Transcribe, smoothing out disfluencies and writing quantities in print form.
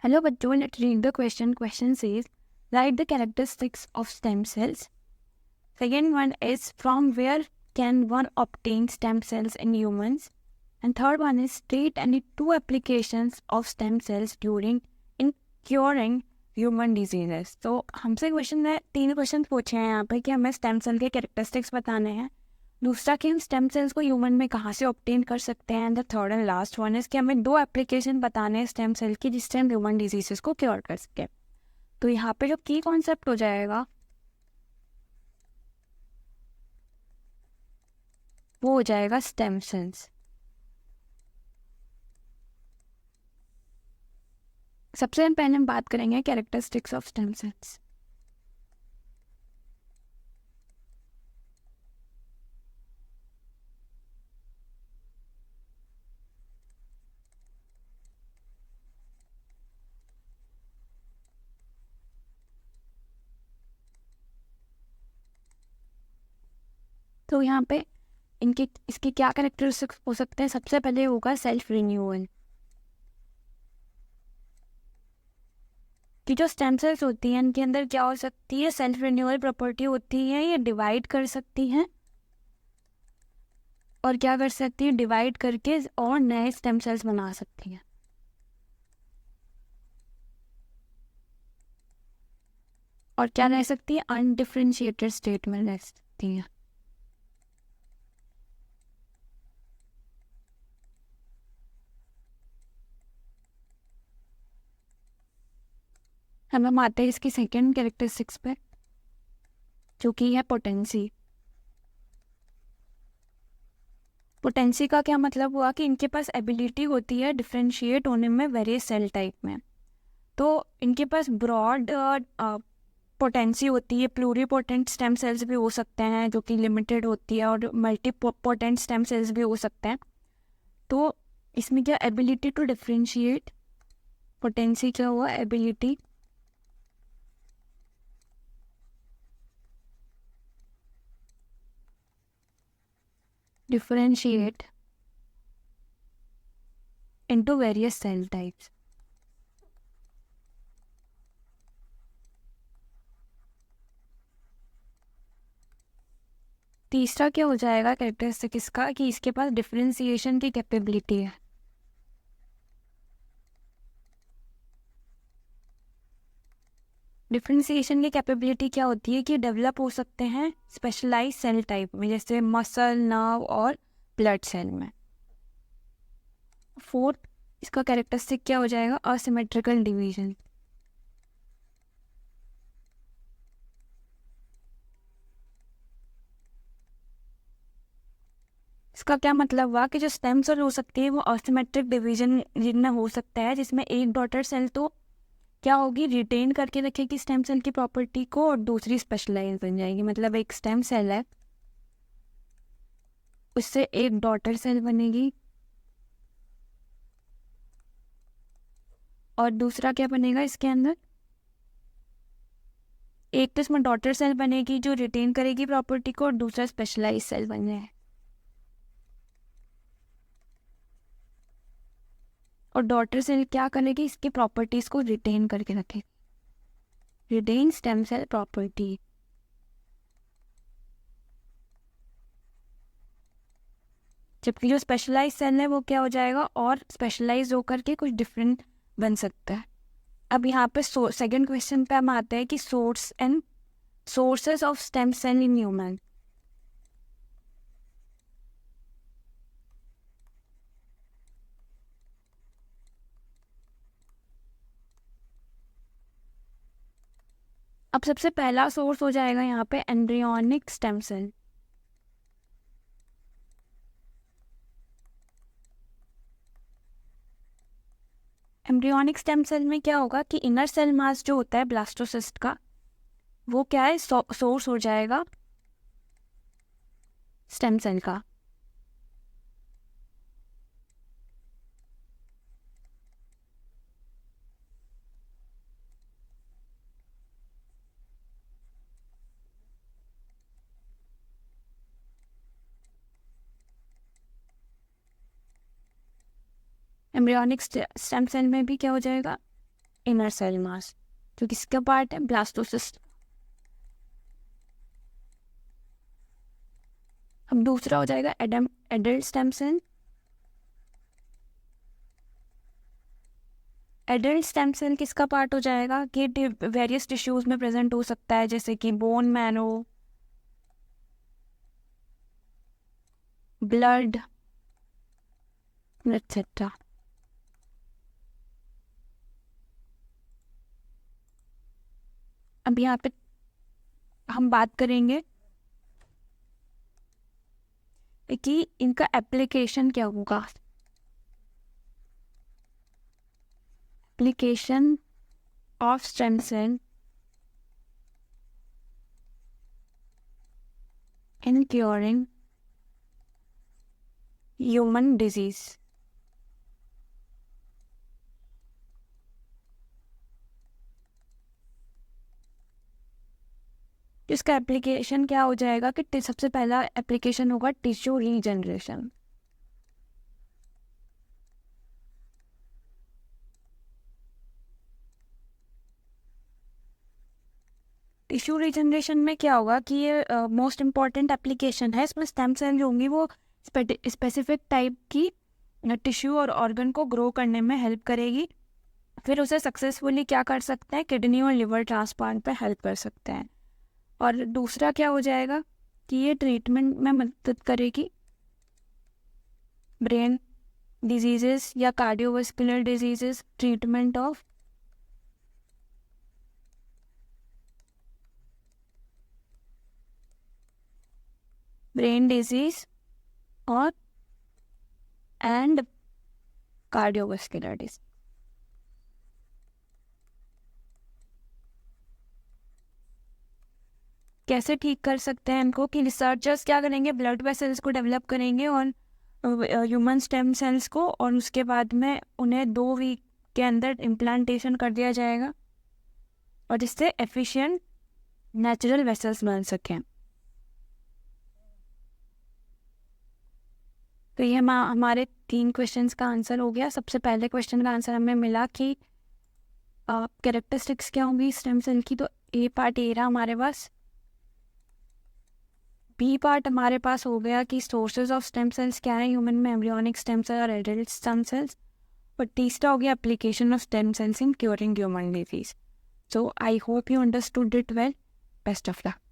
Hello बच्चों, let's read the question. Question says, write the characteristics of stem cells. Second one is, from where can one obtain stem cells in humans? And third one is, state any two applications of stem cells during in curing human diseases. तो हमसे question है, तीन question पूछे हैं यहाँ पे कि हमें स्टेम सेल के कैरेक्टरिस्टिक्स बताने हैं, दूसरा कि हम स्टेम सेल्स को ह्यूमन में कहाँ से ऑब्टेन कर सकते हैं, and the third and last one is कि हमें दो एप्लीकेशन बताने हैं स्टेम सेल की जिससे हम ह्यूमन डिजीजेस को क्योर कर सकें. तो यहाँ पे जो की कॉन्सेप्ट हो जाएगा वो हो जाएगा स्टेम सेल्स. सबसे पहले हम बात करेंगे कैरेक्टरिस्टिक्स ऑफ स्टेम सेल्स. तो यहाँ पे इसके क्या कैरेक्टरिस्टिक्स हो सकते हैं. सबसे पहले होगा सेल्फ रिन्यूअल. कि जो स्टेम सेल्स होती हैं इनके अंदर क्या हो सकती है, सेल्फ रिन्यूअल प्रॉपर्टी होती है. ये डिवाइड कर सकती हैं और क्या कर सकती है, डिवाइड करके और नए स्टेम सेल्स बना सकती हैं. और क्या रह सकती है, अनडिफरेंशिएटेड स्टेट में रह सकती हैं. हम आते हैं इसकी सेकेंड कैरेक्टरिस्टिक्स पे जो कि है पोटेंसी. पोटेंसी का क्या मतलब हुआ कि इनके पास एबिलिटी होती है डिफरेंशिएट होने में वेरियस सेल टाइप में. तो इनके पास ब्रॉड पोटेंसी होती है. प्लूरीपोटेंट स्टेम सेल्स भी हो सकते हैं जो कि लिमिटेड होती है, और मल्टी पोटेंट स्टेम सेल्स भी हो सकते हैं. तो इसमें क्या एबिलिटी टू डिफरेंशिएट, पोटेंसी क्या हुआ, ability differentiate into various cell types. तीसरा क्या हो जाएगा कैरेक्टरिस्टिक इसका, कि इसके पास डिफरेंशिएशन की कैपेबिलिटी है. डिफरेंशिएशन की कैपेबिलिटी क्या होती है कि डेवलप हो सकते हैं स्पेशलाइज सेल टाइप में, जैसे मसल, नर्व और ब्लड सेल में. फोर्थ इसका कैरेक्टरिस्टिक क्या हो जाएगा, असिमेट्रिकल डिवीजन. इसका क्या मतलब हुआ कि जो स्टेम सेल हो सकती है वो असिमेट्रिक डिवीजन जिनमें हो सकता है, जिसमें एक डॉटर सेल तो क्या होगी, रिटेन करके रखेगी स्टेम सेल की प्रॉपर्टी को, और दूसरी स्पेशलाइज बन जाएगी. मतलब एक स्टेम सेल है उससे एक डॉटर सेल बनेगी और दूसरा क्या बनेगा इसके अंदर, एक तो इसमें डॉटर सेल बनेगी जो रिटेन करेगी प्रॉपर्टी को, और दूसरा स्पेशलाइज सेल बन जाए. और डॉटर सेल क्या करेगी, इसकी प्रॉपर्टीज को रिटेन करके रखेगी, रिटेन स्टेम सेल प्रॉपर्टी. जबकि जो स्पेशलाइज सेल है वो क्या हो जाएगा, और स्पेशलाइज होकर के कुछ डिफरेंट बन सकता है. अब यहाँ पे सेकंड क्वेश्चन पे हम आते हैं कि source and sources of stem cell in human. अब सबसे पहला सोर्स हो जाएगा यहाँ पे embryonic stem cell. Embryonic stem cell में क्या होगा कि इनर सेल मास जो होता है ब्लास्टोसिस्ट का, वो क्या है, सोर्स हो जाएगा स्टेम सेल का. एम्ब्रियोनिक स्टेम सेल में भी क्या हो जाएगा, इनर सेल मास, जो किसका पार्ट है, ब्लास्टोसिस्ट। अब दूसरा हो जाएगा adult stem cell. Adult stem cell किसका पार्ट हो जाएगा कि वेरियस टिश्यूज में प्रेजेंट हो सकता है, जैसे कि बोन मैरो, ब्लड एक्सेट्रा। अब यहाँ पे हम बात करेंगे कि इनका एप्लीकेशन क्या होगा। Application of stem cell in curing human disease. इसका एप्लीकेशन क्या हो जाएगा कि सबसे पहला एप्लीकेशन होगा टिश्यू रीजनरेशन। टिश्यू रीजनरेशन में क्या होगा कि ये मोस्ट इम्पॉर्टेंट एप्लीकेशन है। इसमें स्टेम सेल जो होंगी वो स्पेसिफिक टाइप की टिश्यू और ऑर्गन को ग्रो करने में हेल्प करेगी, फिर उसे सक्सेसफुली क्या कर सकते हैं, किडनी और लिवर ट्रांसप्लांट पे हेल्प कर सकते हैं। और दूसरा क्या हो जाएगा कि ये ट्रीटमेंट में मदद करेगी ब्रेन डिजीजेस या cardiovascular diseases, treatment of brain disease और एंड कार्डियोवास्कुलर डिजीज। कैसे ठीक कर सकते हैं इनको कि रिसर्चर्स क्या करेंगे, ब्लड वेसल्स को डेवलप करेंगे और ह्यूमन स्टेम सेल्स को, और उसके बाद में उन्हें 2 वीक के अंदर इम्प्लांटेशन कर दिया जाएगा और जिससे एफिशिएंट नेचुरल वेसल्स बन सकें। तो ये हमारे 3 क्वेश्चंस का आंसर हो गया। सबसे पहले क्वेश्चन का आंसर हमें मिला कि कैरेक्टरिस्टिक्स क्या होंगी स्टेम सेल की, तो ए पार्ट ए रहा हमारे पास। बी पार्ट हमारे पास हो गया कि सोर्सेज ऑफ स्टेम सेल्स क्या है ह्यूमन में, एम्ब्रियोनिक स्टेम सेल और एडल्ट स्टेम सेल्स। और तीसरा हो गया application of stem cells in curing human disease. So I hope you understood it well. Best of luck.